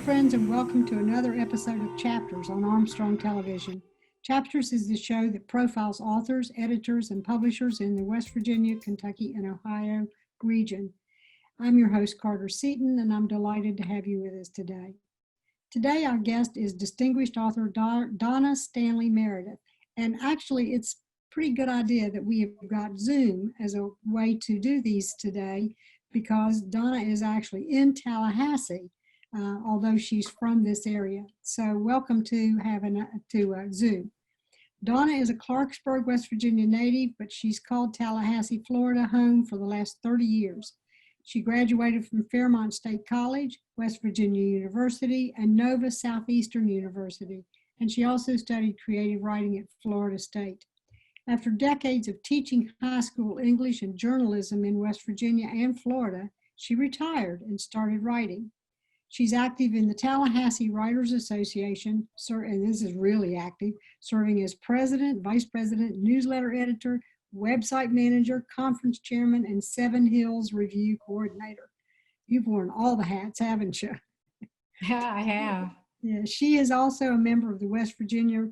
friends, and welcome to another episode of Chapters on Armstrong Television. Chapters is the show that profiles authors, editors, and publishers in the West Virginia, Kentucky, and Ohio region. I'm your host, Carter Seaton, and I'm delighted to have you with us today. Today, our guest is distinguished author Donna Meredith. And actually, it's a pretty good idea that we have got Zoom as a way to do these today, because Donna is actually in Tallahassee, although she's from this area. So welcome to Zoom. Donna is a Clarksburg, West Virginia native, but she's called Tallahassee, Florida home for the last 30 years. She graduated from Fairmont State College, West Virginia University, and Nova Southeastern University, and she also studied creative writing at Florida State. After decades of teaching high school English and journalism in West Virginia and Florida, she retired and started writing. She's active in the Tallahassee Writers Association, and this is really active, serving as president, vice president, newsletter editor, website manager, conference chairman, and Seven Hills review coordinator. You've worn all the hats, haven't you? Yeah, I have. Yeah, she is also a member of the West Virginia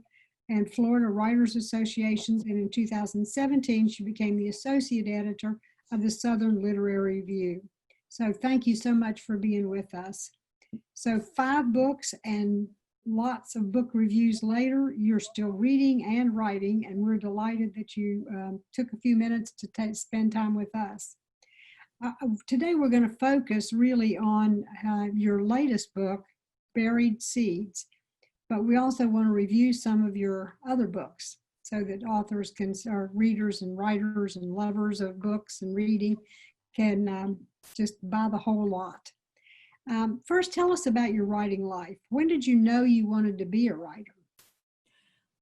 and Florida Writers Associations, and in 2017, she became the associate editor of the Southern Literary Review. So thank you so much for being with us. So 5 books and lots of book reviews later, you're still reading and writing, and we're delighted that you took a few minutes to spend time with us. Today we're going to focus really on your latest book, Buried Seeds, but we also want to review some of your other books so that authors or readers and writers and lovers of books and reading can just buy the whole lot. First, tell us about your writing life. When did you know you wanted to be a writer?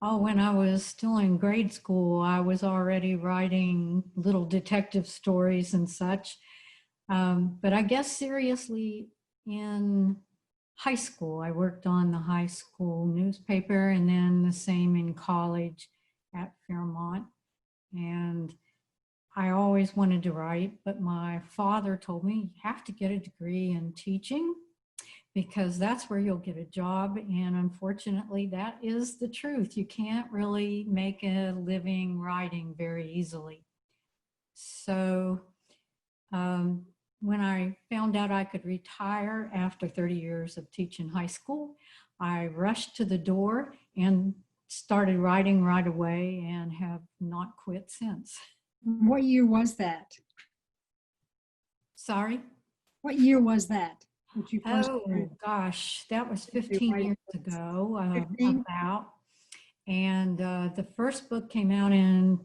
Oh, when I was still in grade school, I was already writing little detective stories and such. But I guess seriously in high school. I worked on the high school newspaper, and then the same in college at Fairmont. And I always wanted to write, but my father told me, you have to get a degree in teaching because that's where you'll get a job. And unfortunately, that is the truth. You can't really make a living writing very easily. So when I found out I could retire after 30 years of teaching high school, I rushed to the door and started writing right away and have not quit since. What year was that? Sorry? What year was that? Oh gosh, that was 15 years ago, 15? about. And the first book came out in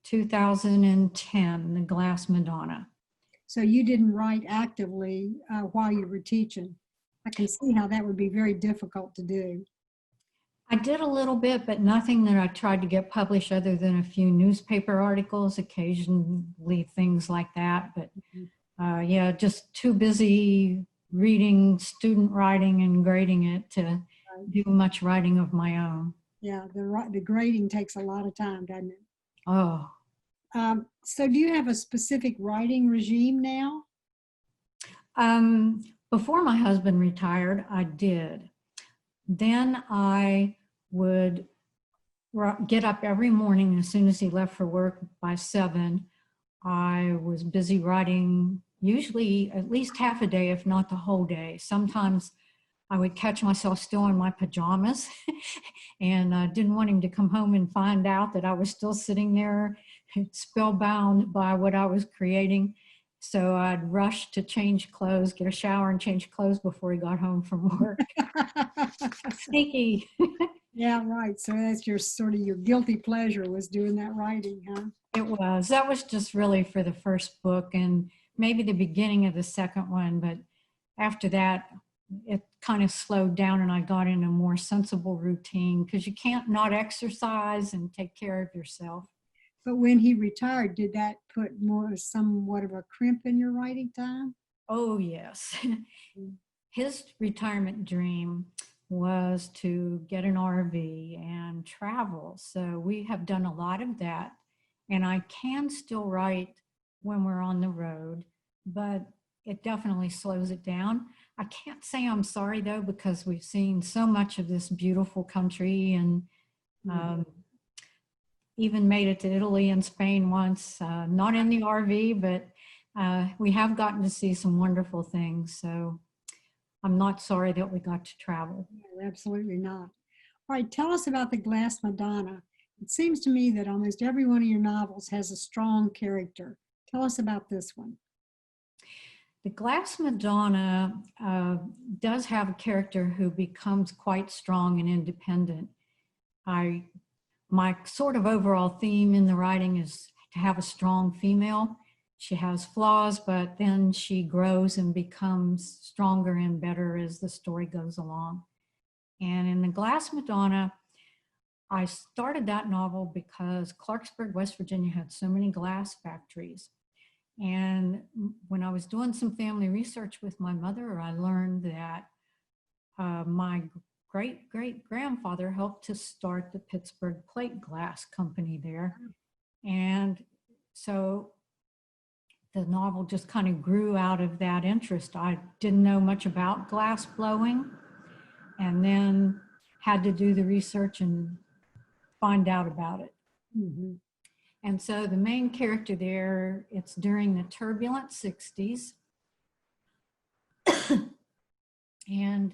2010, The Glass Madonna. So you didn't write actively while you were teaching. I can see how that would be very difficult to do. I did a little bit, but nothing that I tried to get published other than a few newspaper articles, occasionally things like that. But yeah, just too busy reading student writing and grading it to do much writing of my own. Yeah, the grading takes a lot of time, doesn't it? Oh. So do you have a specific writing regime now? Before my husband retired, I did. Then I would get up every morning as soon as he left for work by 7. I was busy writing usually at least half a day, if not the whole day. Sometimes I would catch myself still in my pajamas and didn't want him to come home and find out that I was still sitting there spellbound by what I was creating. So I'd rush to change clothes, get a shower and change clothes before he got home from work. Sneaky. Yeah, right. So that's your guilty pleasure, was doing that writing, huh? It was. That was just really for the first book and maybe the beginning of the second one. But after that, it kind of slowed down and I got in a more sensible routine because you can't not exercise and take care of yourself. But when he retired, did that put somewhat of a crimp in your writing time? Oh, yes. His retirement dream was to get an RV and travel. So we have done a lot of that. And I can still write when we're on the road, but it definitely slows it down. I can't say I'm sorry though, because we've seen so much of this beautiful country, and even made it to Italy and Spain once, not in the RV, but we have gotten to see some wonderful things. So I'm not sorry that we got to travel. No, absolutely not. All right, tell us about the Glass Madonna. It seems to me that almost every one of your novels has a strong character. Tell us about this one. The Glass Madonna does have a character who becomes quite strong and independent. My sort of overall theme in the writing is to have a strong female. She has flaws, but then she grows and becomes stronger and better as the story goes along. And in the Glass Madonna, I started that novel because Clarksburg, West Virginia had so many glass factories. And when I was doing some family research with my mother, I learned that my great-great-grandfather helped to start the Pittsburgh Plate Glass Company there. And so the novel just kind of grew out of that interest. I didn't know much about glass blowing, and then had to do the research and find out about it. Mm-hmm. And so the main character there, it's during the turbulent 60s. And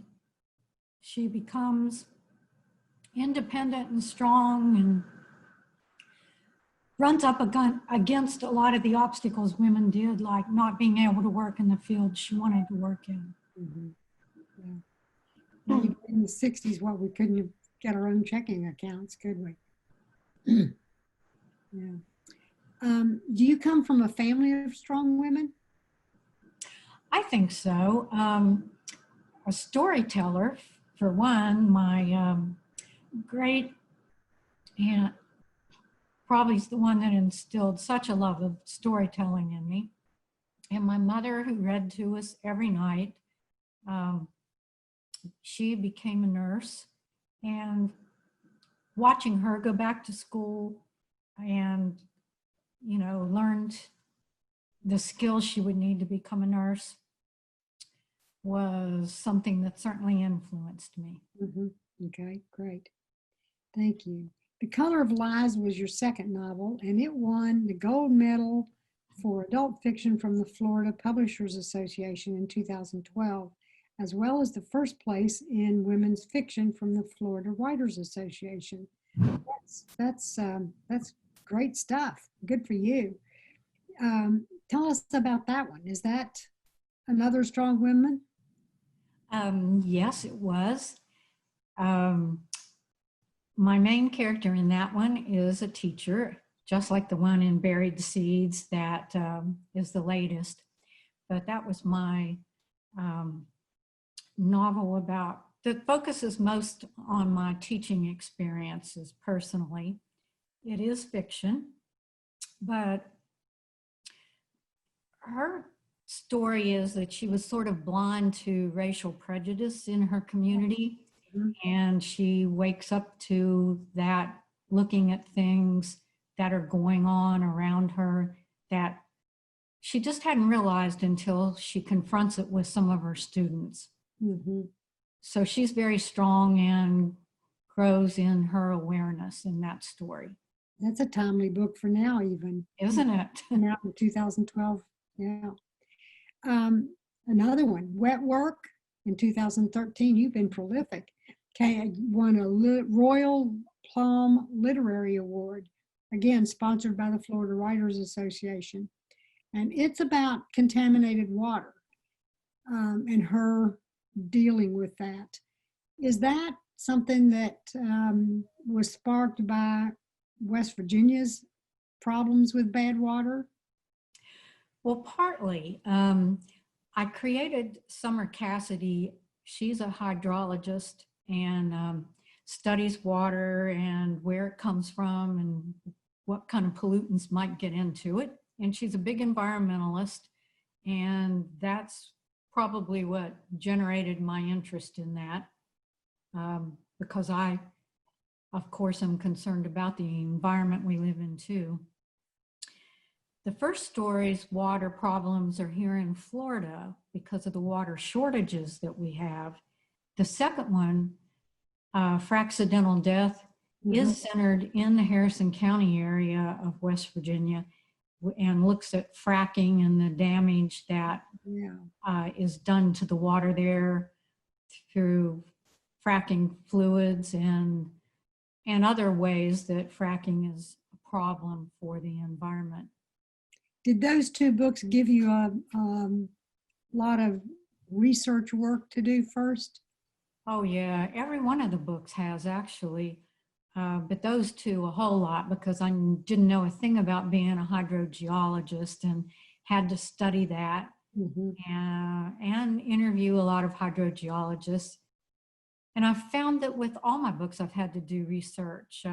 she becomes independent and strong and runs up against a lot of the obstacles women did, like not being able to work in the field she wanted to work in. Mm-hmm. Yeah. Now, in the 60s, well, we couldn't get our own checking accounts, could we? Yeah. Do you come from a family of strong women? I think so. A storyteller, for one. My great aunt probably is the one that instilled such a love of storytelling in me. And my mother, who read to us every night, she became a nurse, and watching her go back to school and, learned the skills she would need to become a nurse was something that certainly influenced me. Mm-hmm. Okay, great. Thank you. The Color of Lies was your second novel, and it won the gold medal for adult fiction from the Florida Publishers Association in 2012, as well as the first place in women's fiction from the Florida Writers Association. That's great stuff. Good for you. Tell us about that one. Is that another strong woman? Yes, it was. My main character in that one is a teacher, just like the one in Buried Seeds that is the latest. But that was my novel that focuses most on my teaching experiences personally. It is fiction, but her story is that she was sort of blind to racial prejudice in her community. And she wakes up to that, looking at things that are going on around her that she just hadn't realized until she confronts it with some of her students. Mm-hmm. So she's very strong and grows in her awareness in that story. That's a timely book for now, even. Isn't it? Now in 2012, yeah. Another one, Wet Work, in 2013. You've been prolific. Okay, won a Royal Plum Literary Award, again, sponsored by the Florida Writers Association. And it's about contaminated water and her dealing with that. Is that something that was sparked by West Virginia's problems with bad water? Well, partly. I created Summer Cassidy. She's a hydrologist and studies water and where it comes from and what kind of pollutants might get into it. And she's a big environmentalist, and that's probably what generated my interest in that, because I, of course, am concerned about the environment we live in too. The first story's water problems are here in Florida because of the water shortages that we have. The second one, Fraccidental Death, is centered in the Harrison County area of West Virginia and looks at fracking and the damage that is done to the water there through fracking fluids and other ways that fracking is a problem for the environment. Did those two books give you a lot of research work to do first? Oh yeah, every one of the books has actually, but those two a whole lot, because I didn't know a thing about being a hydrogeologist and had to study that and interview a lot of hydrogeologists. And I've found that with all my books, I've had to do research.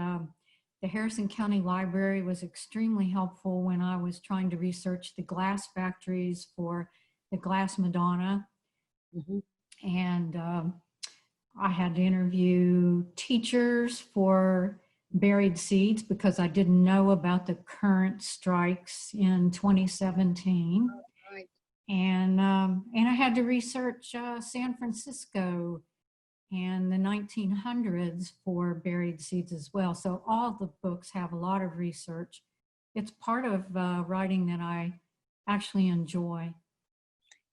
The Harrison County Library was extremely helpful when I was trying to research the glass factories for the Glass Madonna. And I had to interview teachers for Buried Seeds because I didn't know about the current strikes in 2017. Right. And I had to research San Francisco and the 1900s for Buried Seeds as well. So all the books have a lot of research. It's part of writing that I actually enjoy.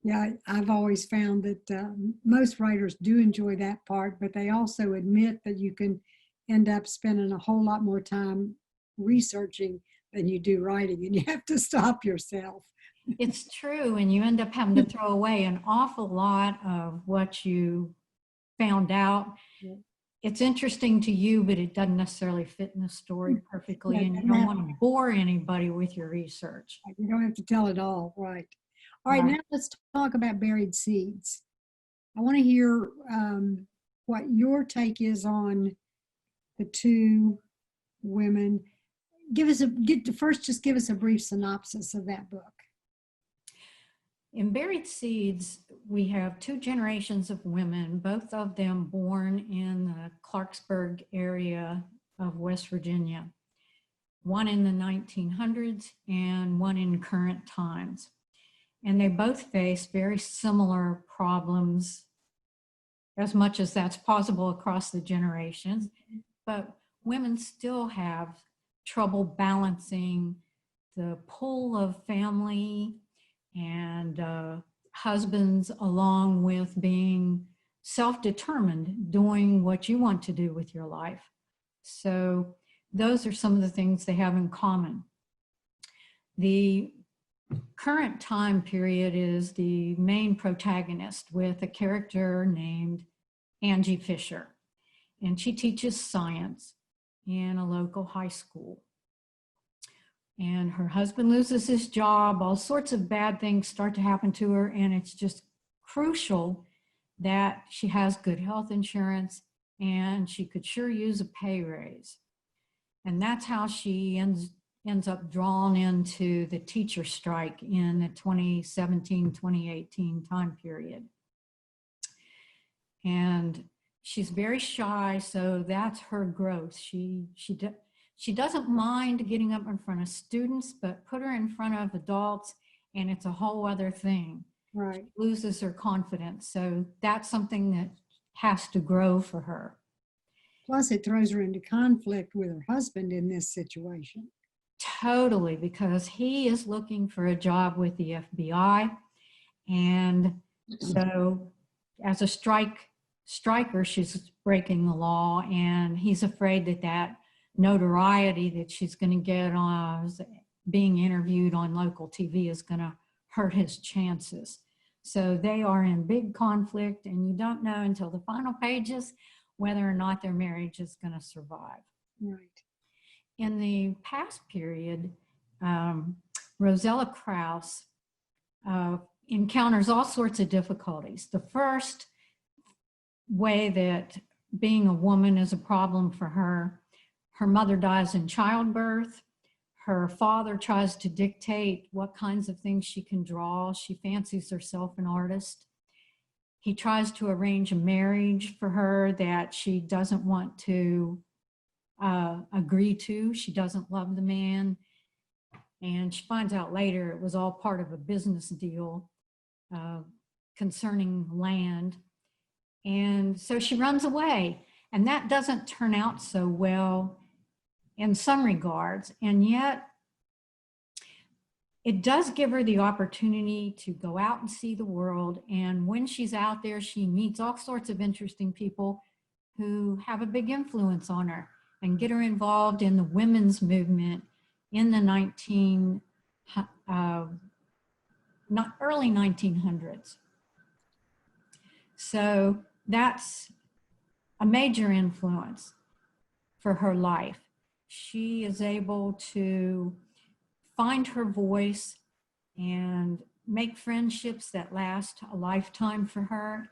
Yeah, I've always found that most writers do enjoy that part, but they also admit that you can end up spending a whole lot more time researching than you do writing, and you have to stop yourself. It's true, and you end up having to throw away an awful lot of what you found out. Yeah. It's interesting to you, but it doesn't necessarily fit in the story perfectly, Yeah, and you don't want to bore anybody with your research. You don't have to tell it all, right? All right, now let's talk about Buried Seeds. I want to hear what your take is on the two women. Just give us a brief synopsis of that book. In Buried Seeds, we have two generations of women, both of them born in the Clarksburg area of West Virginia, one in the 1900s and one in current times. And they both face very similar problems, as much as that's possible across the generations. But women still have trouble balancing the pull of family and husbands, along with being self-determined, doing what you want to do with your life. So those are some of the things they have in common. The current time period is the main protagonist with a character named Angie Fisher, and she teaches science in a local high school. And her husband loses his job, all sorts of bad things start to happen to her, and it's just crucial that she has good health insurance, and she could sure use a pay raise. And that's how she ends up drawn into the teacher strike in the 2017-2018 time period. And she's very shy, so that's her growth. She doesn't mind getting up in front of students, but put her in front of adults and it's a whole other thing. Right. She loses her confidence. So that's something that has to grow for her. Plus it throws her into conflict with her husband in this situation. Totally, because he is looking for a job with the FBI. And so as a striker, she's breaking the law, and he's afraid that notoriety that she's going to get on being interviewed on local TV is going to hurt his chances. So they are in big conflict, and you don't know until the final pages whether or not their marriage is going to survive. Right. In the past period, Rosella Krauss encounters all sorts of difficulties. The first way that being a woman is a problem for her, her mother dies in childbirth. Her father tries to dictate what kinds of things she can draw. She fancies herself an artist. He tries to arrange a marriage for her that she doesn't want to agree to. She doesn't love the man. And she finds out later it was all part of a business deal concerning land. And so she runs away. And that doesn't turn out so well in some regards. And yet, it does give her the opportunity to go out and see the world. And when she's out there, she meets all sorts of interesting people who have a big influence on her and get her involved in the women's movement in the early 1900s. So that's a major influence for her life. She is able to find her voice and make friendships that last a lifetime for her.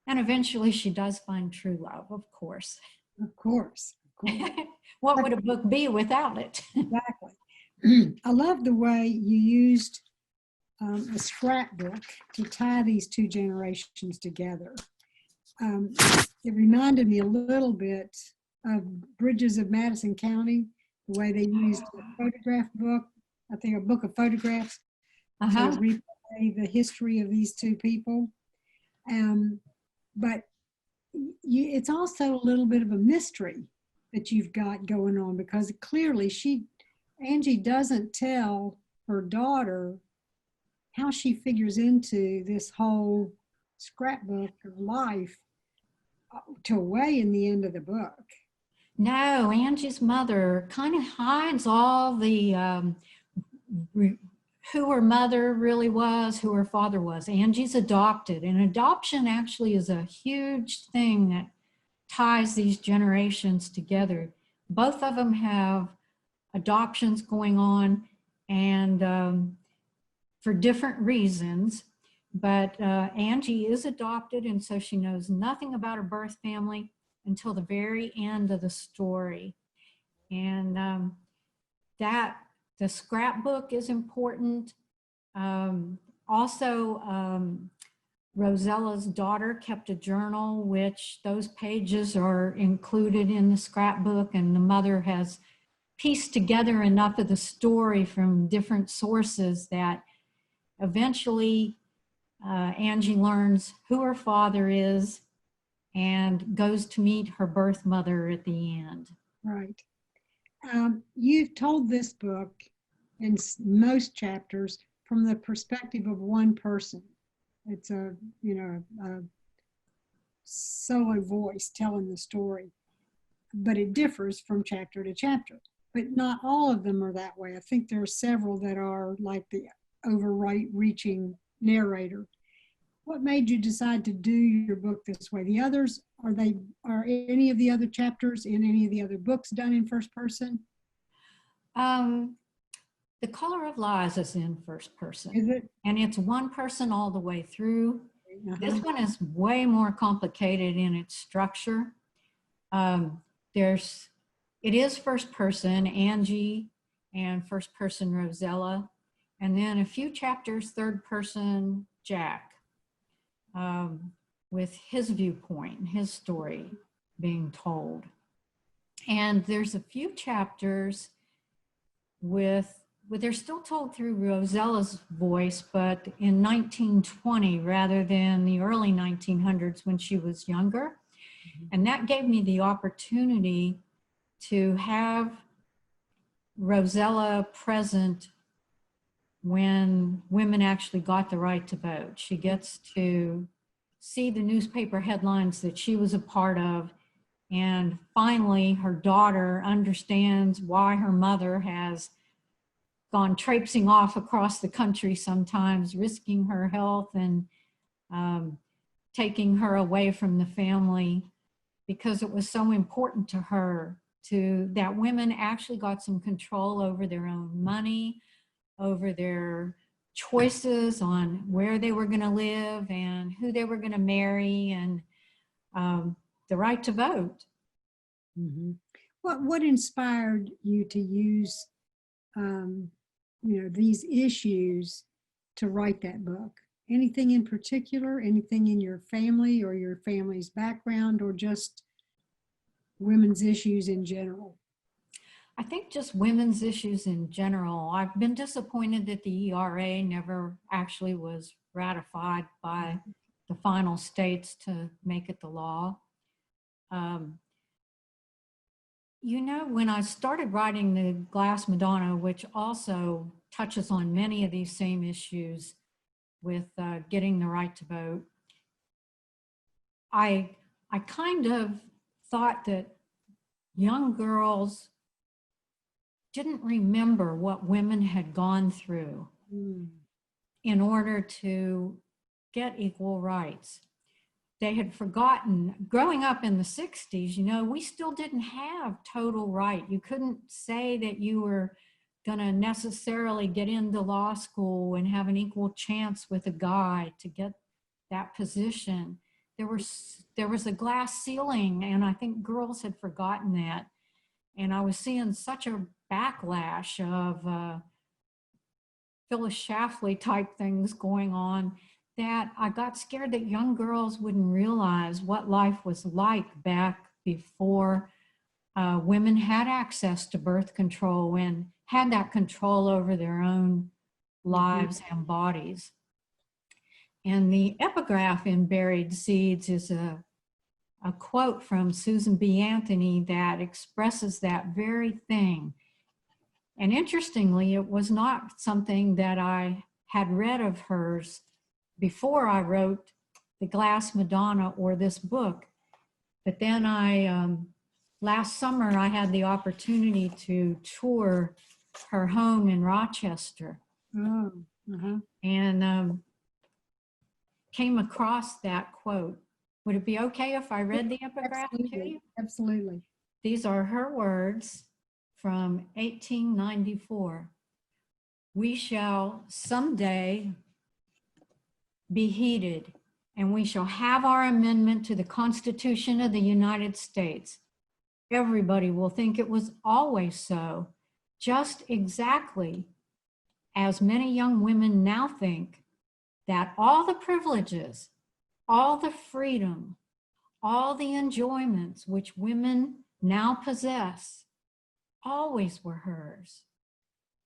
And eventually she does find true love, of course. Of course. What would a book be without it? Exactly. I love the way you used a scrapbook to tie these two generations together. It reminded me a little bit of Bridges of Madison County, the way they used a photograph book, I think a book of photographs, to replay the history of these two people. But it's also a little bit of a mystery that you've got going on, because clearly Angie doesn't tell her daughter how she figures into this whole scrapbook of life till way in the end of the book. No, Angie's mother kind of hides all the who her mother really was, who her father was. Angie's adopted, and adoption actually is a huge thing that ties these generations together. Both of them have adoptions going on, and for different reasons, but Angie is adopted, and so she knows nothing about her birth family until the very end of the story. And that the scrapbook is important. Also, Rosella's daughter kept a journal, which those pages are included in the scrapbook, and the mother has pieced together enough of the story from different sources that eventually Angie learns who her father is and goes to meet her birth mother at the end. Right. You've told this book in most chapters from the perspective of one person. It's a solo voice telling the story, but it differs from chapter to chapter. But not all of them are that way. I think there are several that are like the overreaching narrator. What made you decide to do your book this way? The others, are any of the other chapters in any of the other books done in first person? The Color of Lies is in first person. Is it? And it's one person all the way through. This Uh-huh. one is way more complicated in its structure. It is first person, Angie, and first person Rosella, and then a few chapters third person Jack, with his viewpoint, his story being told. And there's a few chapters they're still told through Rosella's voice, but in 1920 rather than the early 1900s when she was younger. Mm-hmm. And that gave me the opportunity to have Rosella present when women actually got the right to vote. She gets to see the newspaper headlines that she was a part of, and finally her daughter understands why her mother has gone traipsing off across the country sometimes, risking her health and taking her away from the family, because it was so important to her that women actually got some control over their own money, over their choices on where they were going to live and who they were going to marry, and the right to vote. Mm-hmm. What inspired you to use these issues to write that book? Anything in particular? Anything in your family or your family's background, or just women's issues in general? I think just women's issues in general. I've been disappointed that the ERA never actually was ratified by the final states to make it the law. You know, when I started writing the Glass Madonna, which also touches on many of these same issues with getting the right to vote, I kind of thought that young girls didn't remember what women had gone through in order to get equal rights. They had forgotten, growing up in the 60s, you know, we still didn't have total right. You couldn't say that you were going to necessarily get into law school and have an equal chance with a guy to get that position. There was a glass ceiling, and I think girls had forgotten that. And I was seeing such a backlash of Phyllis Schlafly type things going on that I got scared that young girls wouldn't realize what life was like back before women had access to birth control and had that control over their own lives and bodies. And the epigraph in Buried Seeds is a quote from Susan B. Anthony that expresses that very thing. And interestingly, it was not something that I had read of hers before I wrote the Glass Madonna or this book. But then last summer, I had the opportunity to tour her home in Rochester. And came across that quote. Would it be okay if I read the epigraph to you? Absolutely. These are her words from 1894. We shall someday be heeded, and we shall have our amendment to the Constitution of the United States. Everybody will think it was always so, just exactly as many young women now think that all the privileges, all the freedom, all the enjoyments which women now possess always were hers.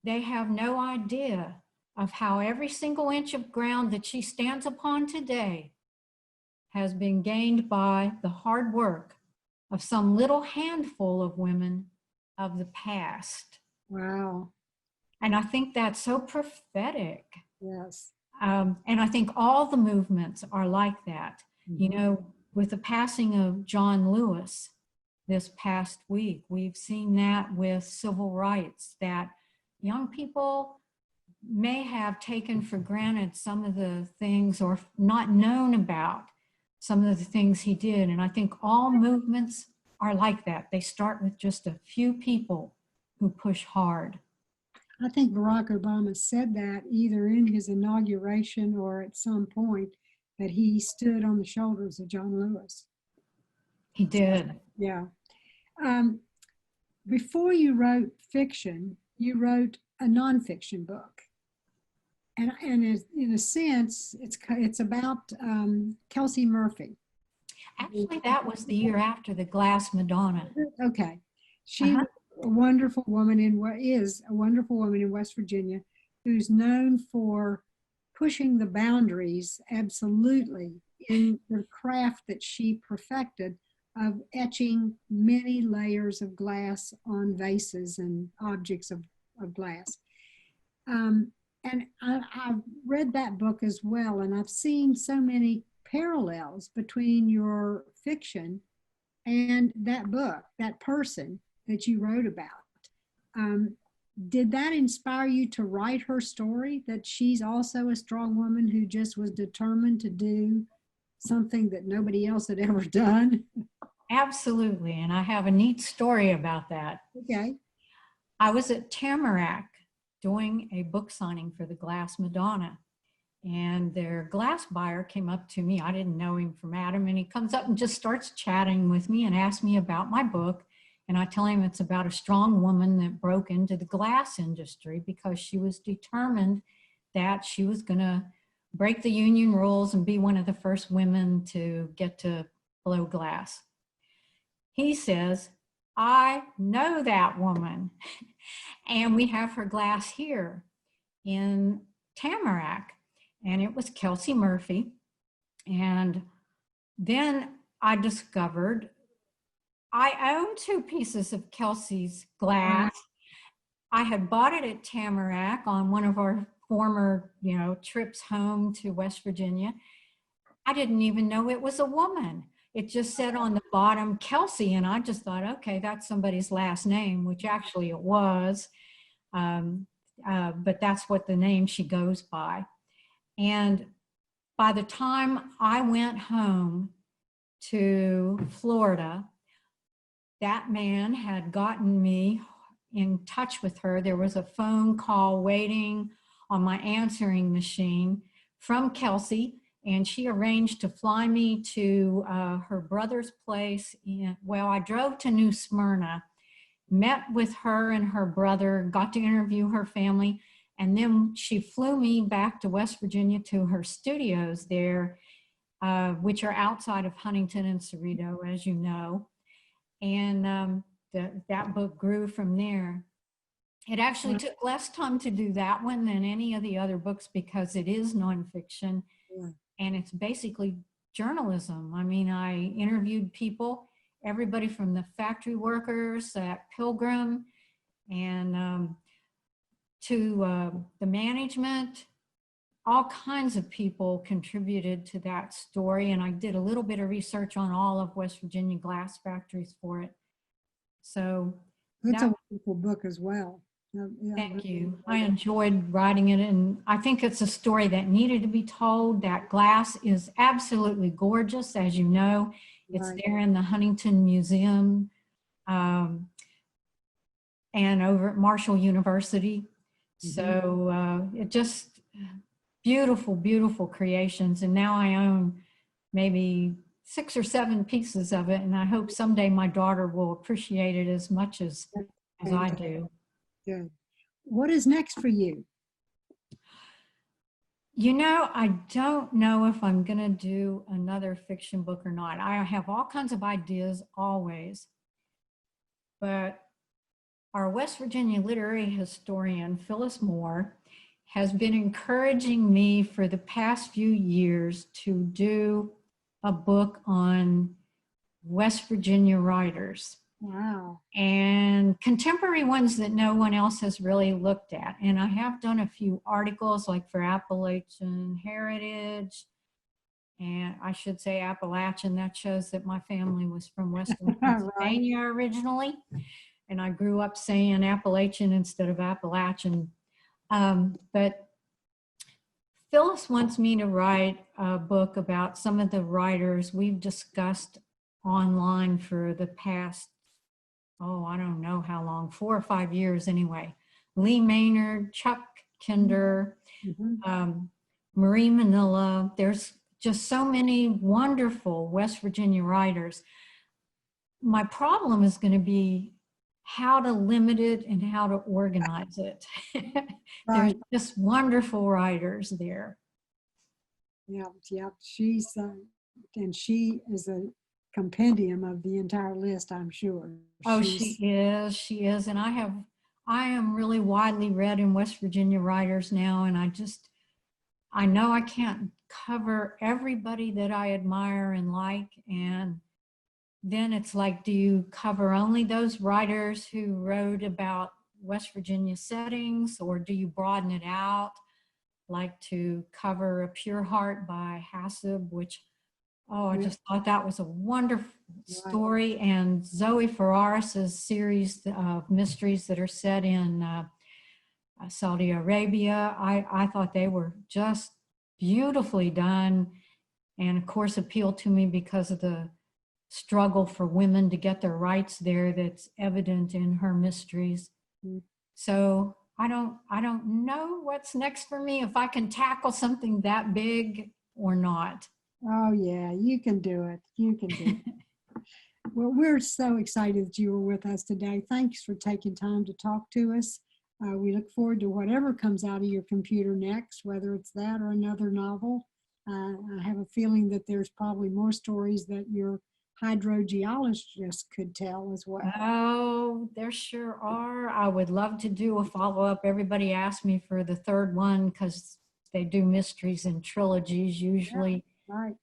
They have no idea of how every single inch of ground that she stands upon today has been gained by the hard work of some little handful of women of the past. Wow. And I think that's so prophetic. Yes. And I think all the movements are like that. You know, with the passing of John Lewis this past week, we've seen that with civil rights, that young people may have taken for granted some of the things or not known about some of the things he did. And I think all movements are like that. They start with just a few people who push hard. I think Barack Obama said that either in his inauguration or at some point, that he stood on the shoulders of John Lewis. He did. Yeah. Before you wrote fiction, you wrote a nonfiction book. And in a sense, it's about Kelsey Murphy. Actually, that was the year after the Glass Madonna. Okay. She was a wonderful woman is a wonderful woman in West Virginia who's known for pushing the boundaries absolutely in the craft that she perfected of etching many layers of glass on vases and objects of glass. And I've read that book as well, and I've seen so many parallels between your fiction and that book, that person that you wrote about. Did that inspire you to write her story, that she's also a strong woman who just was determined to do something that nobody else had ever done? Absolutely, and I have a neat story about that. Okay. I was at Tamarack doing a book signing for the Glass Madonna, and their glass buyer came up to me. I didn't know him from Adam, and he comes up and just starts chatting with me and asks me about my book. And I tell him it's about a strong woman that broke into the glass industry because she was determined that she was going to break the union rules and be one of the first women to get to blow glass. He says, I know that woman. And we have her glass here in Tamarack. And it was Kelsey Murphy. And then I discovered I own 2 pieces of Kelsey's glass. I had bought it at Tamarack on one of our former, trips home to West Virginia. I didn't even know it was a woman. It just said on the bottom, Kelsey, and I just thought, okay, that's somebody's last name, which actually it was. But that's what the name she goes by. And by the time I went home to Florida, that man had gotten me in touch with her. There was a phone call waiting on my answering machine from Kelsey, and she arranged to fly me to her brother's place. I drove to New Smyrna, met with her and her brother, got to interview her family, and then she flew me back to West Virginia to her studios there, which are outside of Huntington and Cerrito, as you know. And that book grew from there. It actually took less time to do that one than any of the other books because it is nonfiction, and it's basically journalism. I mean, I interviewed people, everybody from the factory workers at Pilgrim and to the management. All kinds of people contributed to that story, and I did a little bit of research on all of West Virginia glass factories for it. So It's a wonderful book as well. Thank you. I enjoyed writing it, and I think it's a story that needed to be told. That glass is absolutely gorgeous, as you know. It's there in the Huntington Museum and over at Marshall University. So it just beautiful, beautiful creations. And now I own maybe 6 or 7 pieces of it, and I hope someday my daughter will appreciate it as much as I do. Good. What is next for you? I don't know if I'm going to do another fiction book or not. I have all kinds of ideas always, but our West Virginia literary historian, Phyllis Moore, has been encouraging me for the past few years to do a book on West Virginia writers. Wow. And contemporary ones that no one else has really looked at. And I have done a few articles like for Appalachian Heritage, and I should say Appalachian. That shows that my family was from Western Pennsylvania originally. And I grew up saying Appalachian instead of Appalachian. But Phyllis wants me to write a book about some of the writers we've discussed online for the past, I don't know how long, 4 or 5 years anyway. Lee Maynard, Chuck Kinder, Marie Manila. There's just so many wonderful West Virginia writers. My problem is going to be how to limit it and how to organize it. There's just wonderful writers there. Yeah. She's, and she is a compendium of the entire list, I'm sure. She is. And I am really widely read in West Virginia writers now. And I know I can't cover everybody that I admire and like. And then it's like, do you cover only those writers who wrote about West Virginia settings, or do you broaden it out, like to cover A Pure Heart by Hasseb, which, I just thought that was a wonderful story. And Zoe Ferraris's series of mysteries that are set in Saudi Arabia, I thought they were just beautifully done, and of course appealed to me because of the struggle for women to get their rights there that's evident in her mysteries. So I don't know what's next for me, if I can tackle something that big or not. Oh yeah, you can do it. You can do it. Well, we're so excited that you were with us today. Thanks for taking time to talk to us. We look forward to whatever comes out of your computer next, whether it's that or another novel. I have a feeling that there's probably more stories that you're hydrogeologists could tell as well. Oh, there sure are. I would love to do a follow-up. Everybody asks me for the third one because they do mysteries and trilogies usually. Yeah, right.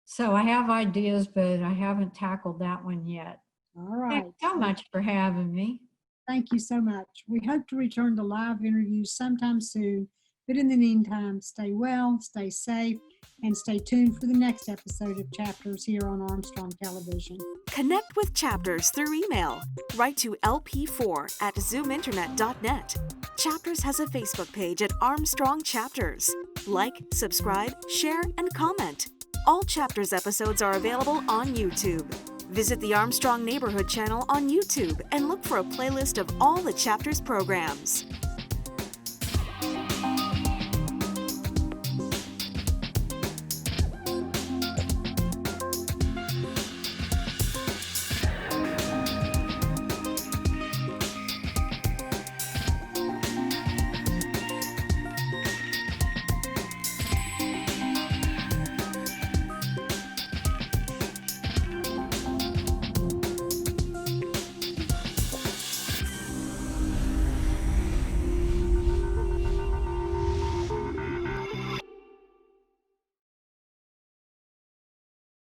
So I have ideas, but I haven't tackled that one yet. All right. Thanks so much for having me. Thank you so much. We hope to return to live interviews sometime soon, but in the meantime, stay well, stay safe, and stay tuned for the next episode of Chapters here on Armstrong Television. Connect with Chapters through email. Write to lp4@zoominternet.net. Chapters has a Facebook page at Armstrong Chapters. Like, subscribe, share, and comment. All Chapters episodes are available on YouTube. Visit the Armstrong Neighborhood channel on YouTube and look for a playlist of all the Chapters programs.